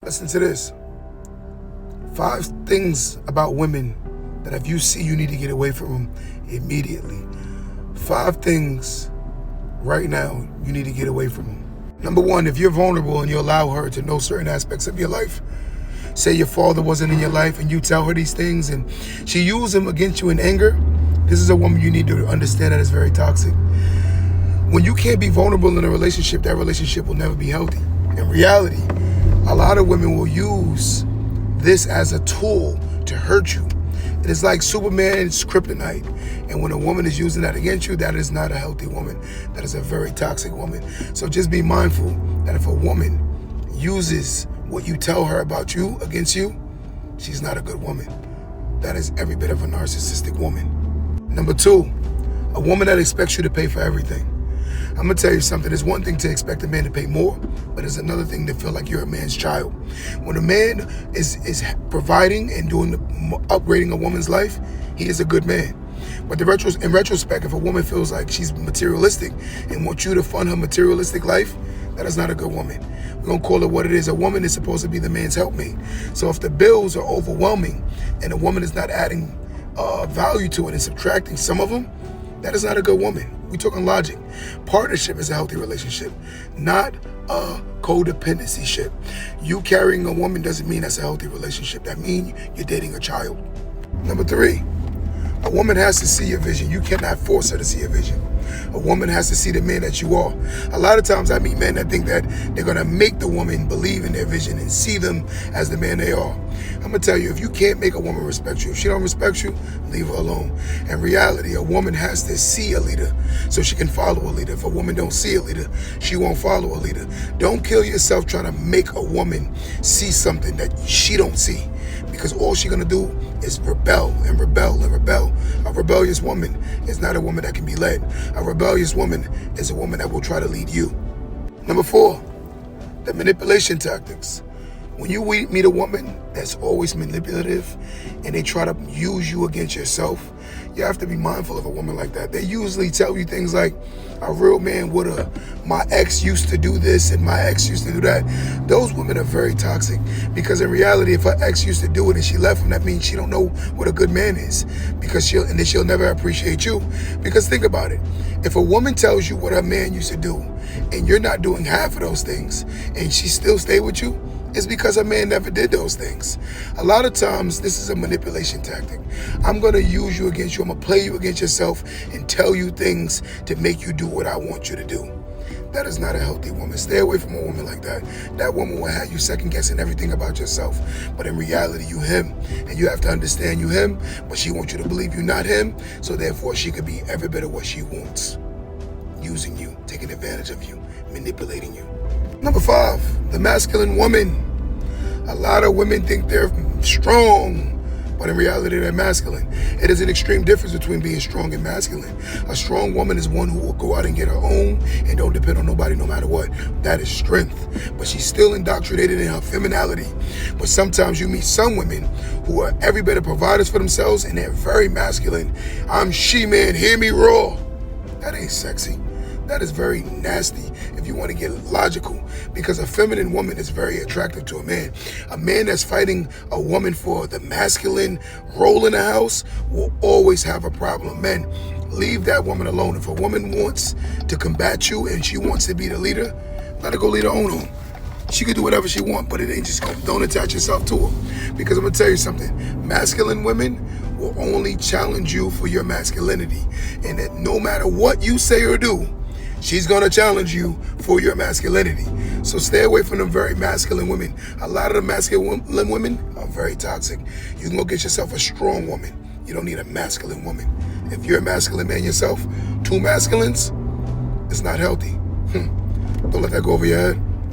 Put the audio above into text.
Listen to this. 5 things about women that if you see, you need to get away from them immediately. 5 things right now you need to get away from them. Number 1, if you're vulnerable and you allow her to know certain aspects of your life, say your father wasn't in your life and you tell her these things and she used them against you in anger, this is a woman you need to understand that is very toxic. When you can't be vulnerable in a relationship, that relationship will never be healthy. In reality, a lot of women will use this as a tool to hurt you. It is like Superman's kryptonite. And when a woman is using that against you, that is not a healthy woman. That is a very toxic woman. So just be mindful that if a woman uses what you tell her about you against you, she's not a good woman. That is every bit of a narcissistic woman. Number 2, a woman that expects you to pay for everything. I'm gonna tell you something. It's one thing to expect a man to pay more, but it's another thing to feel like you're a man's child. When a man is providing and doing upgrading a woman's life, he is a good man. But in retrospect, if a woman feels like she's materialistic and wants you to fund her materialistic life, that is not a good woman. We're gonna call it what it is. A woman is supposed to be the man's helpmate. So if the bills are overwhelming and a woman is not adding value to it and subtracting some of them, that is not a good woman. We're talking logic. Partnership is a healthy relationship, not a codependency ship. You carrying a woman doesn't mean that's a healthy relationship. That means you're dating a child. Number 3, a woman has to see your vision. You cannot force her to see your vision. A woman has to see the man that you are. A lot of times I meet men that think that they're gonna make the woman believe in their vision and see them as the man they are. I'm gonna tell you, if you can't make a woman respect you, if she don't respect you, leave her alone. In reality, a woman has to see a leader so she can follow a leader. If a woman don't see a leader, she won't follow a leader. Don't kill yourself trying to make a woman see something that she don't see, because all she's gonna do is rebel and rebel and rebel. A rebellious woman is not a woman that can be led. A rebellious woman is a woman that will try to lead you. Number 4, the manipulation tactics. When you meet a woman that's always manipulative and they try to use you against yourself, you have to be mindful of a woman like that. They usually tell you things like, a real man woulda, my ex used to do this and my ex used to do that. Those women are very toxic, because in reality, if her ex used to do it and she left him, that means she don't know what a good man is, because she'll never appreciate you. Because think about it. If a woman tells you what her man used to do and you're not doing half of those things and she still stay with you, it's because a man never did those things. A lot of times, this is a manipulation tactic. I'm gonna use you against you. I'm gonna play you against yourself and tell you things to make you do what I want you to do. That is not a healthy woman. Stay away from a woman like that. That woman will have you second guessing everything about yourself. But in reality, you him. And you have to understand you him, but she wants you to believe you not him, so therefore she could be every bit of what she wants. Using you, taking advantage of you, manipulating you. Number 5, the masculine woman. A lot of women think they're strong, but in reality, they're masculine. It is an extreme difference between being strong and masculine. A strong woman is one who will go out and get her own and don't depend on nobody no matter what. That is strength, but she's still indoctrinated in her femininity. But sometimes you meet some women who are every bit of providers for themselves and they're very masculine. I'm she-man, hear me roar. That ain't sexy. That is very nasty if you want to get logical, because a feminine woman is very attractive to a man. A man that's fighting a woman for the masculine role in the house will always have a problem. Men, leave that woman alone. If a woman wants to combat you and she wants to be the leader, let her go lead her own home. She can do whatever she wants, but it ain't just don't attach yourself to her. Because I'm gonna tell you something, masculine women will only challenge you for your masculinity. And that no matter what you say or do, she's gonna challenge you for your masculinity. So stay away from them very masculine women. A lot of the masculine women are very toxic. You can go get yourself a strong woman. You don't need a masculine woman. If you're a masculine man yourself, 2 masculines, it's not healthy. Don't let that go over your head.